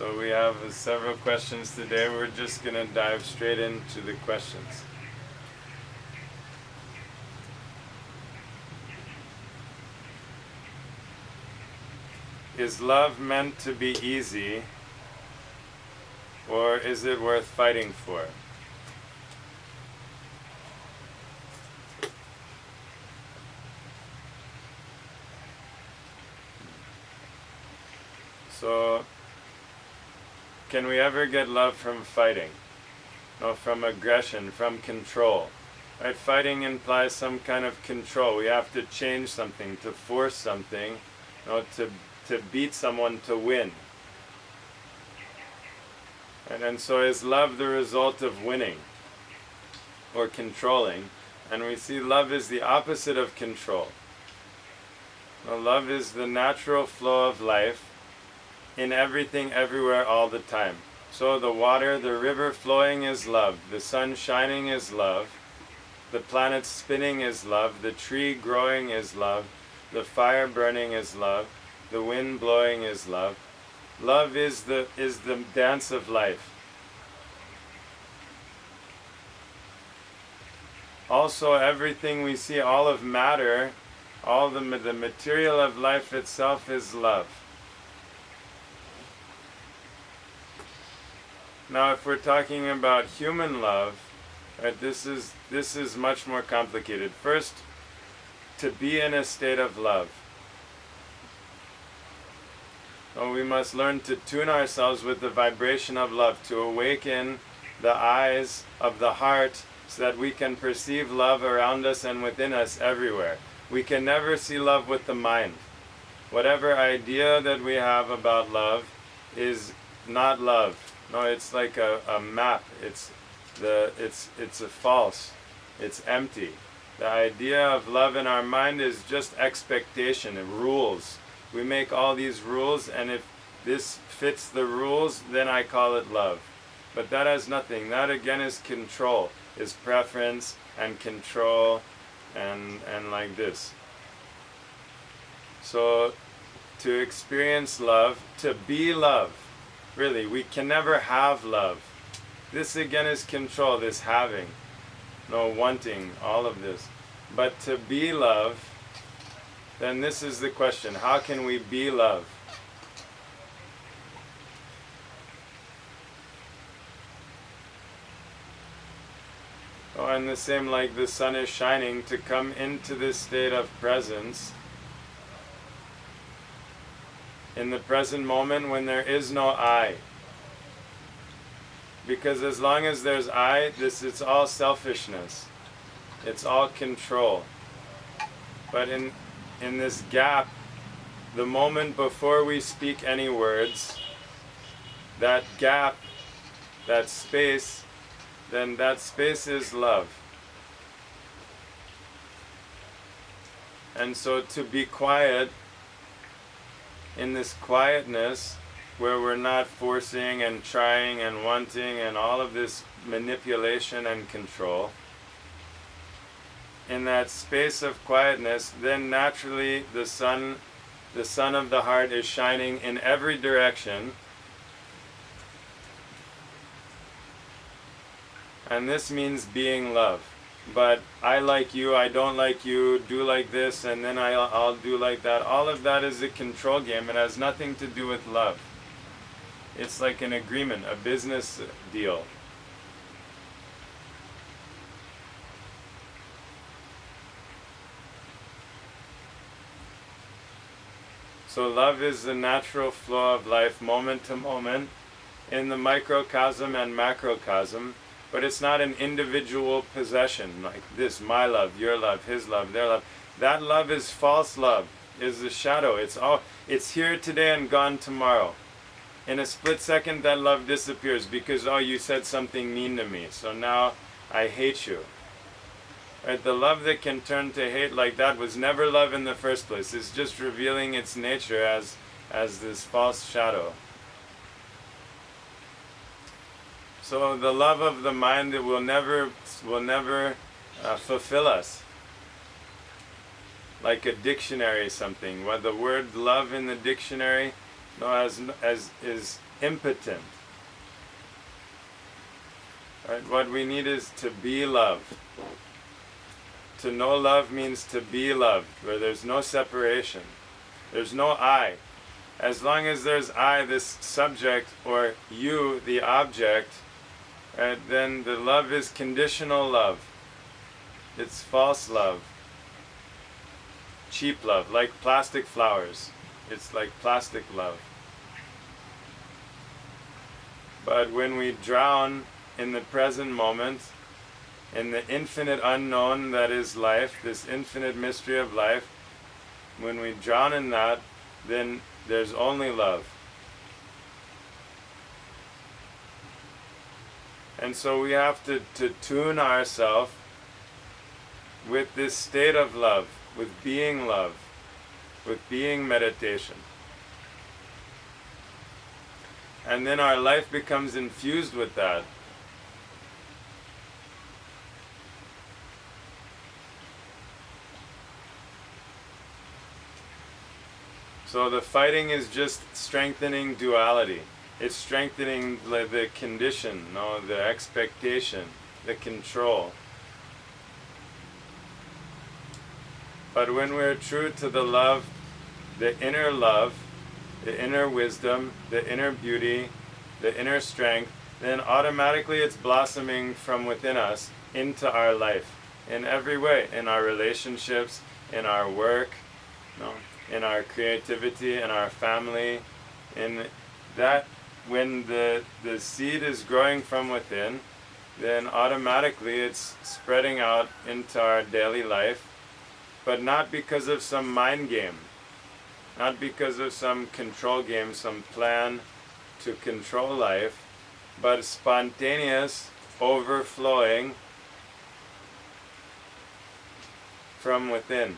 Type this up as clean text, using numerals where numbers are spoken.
So we have several questions today. We're just going to dive straight into the questions. Is love meant to be easy, or is it worth fighting for? So, can we ever get love from fighting? No, from aggression, from control. Right? Fighting implies some kind of control. We have to change something, to force something, to beat someone to win. And so is love the result of winning or controlling? And we see love is the opposite of control. Now, love is the natural flow of life in everything, everywhere, all the time. So the water, the river flowing is love. The sun shining is love. The planet spinning is love. The tree growing is love. The fire burning is love. The wind blowing is love. Love is the dance of life. Also, everything we see, all of matter, all the material of life itself is love. Now, if we're talking about human love, right, this is much more complicated. First, to be in a state of love. Well, we must learn to tune ourselves with the vibration of love, to awaken the eyes of the heart so that we can perceive love around us and within us everywhere. We can never see love with the mind. Whatever idea that we have about love is not love. No, it's like a map. It's a false. It's empty. The idea of love in our mind is just expectation and rules. We make all these rules, and if this fits the rules, then I call it love. But that has nothing. That again is control, is preference and control and like this. So to experience love, to be love, really, we can never have love. This again is control, this having, no wanting, all of this. But to be love, then this is the question: how can we be love? Oh, and the same like the sun is shining, to come into this state of presence in the present moment when there is no I. Because as long as there's I, it's all selfishness. It's all control. But in this gap, the moment before we speak any words, that gap, that space, then that space is love. And so to be quiet, in this quietness, where we're not forcing and trying and wanting and all of this manipulation and control, in that space of quietness, then naturally the sun of the heart is shining in every direction. And this means being love. But I like you, I don't like you, do like this, and then I'll do like that. All of that is a control game. It has nothing to do with love. It's like an agreement, a business deal. So love is the natural flow of life, moment to moment, in the microcosm and macrocosm. But it's not an individual possession, like this, my love, your love, his love, their love. That love is false love, is the shadow. It's here today and gone tomorrow. In a split second, that love disappears because, oh, you said something mean to me, so now I hate you. Right? The love that can turn to hate like that was never love in the first place. It's just revealing its nature as this false shadow. So the love of the mind that will never fulfill us. Like a dictionary, something. Well, the word love in the dictionary, is impotent. Right? What we need is to be love. To know love means to be loved, where there's no separation. There's no I. As long as there's I, this subject, or you, the object, then the love is conditional love. It's false love. Cheap love, like plastic flowers. It's like plastic love. But when we drown in the present moment, in the infinite unknown that is life, this infinite mystery of life, when we drown in that, then there's only love. And so we have to tune ourselves with this state of love, with being love, with being meditation. And then our life becomes infused with that. So the fighting is just strengthening duality. It's strengthening the condition, the expectation, the control. But when we're true to the love, the inner wisdom, the inner beauty, the inner strength, then automatically it's blossoming from within us into our life in every way, in our relationships, in our work, in our creativity, in our family, in that. When the seed is growing from within, then automatically it's spreading out into our daily life, but not because of some mind game, not because of some control game, some plan to control life, but spontaneous overflowing from within.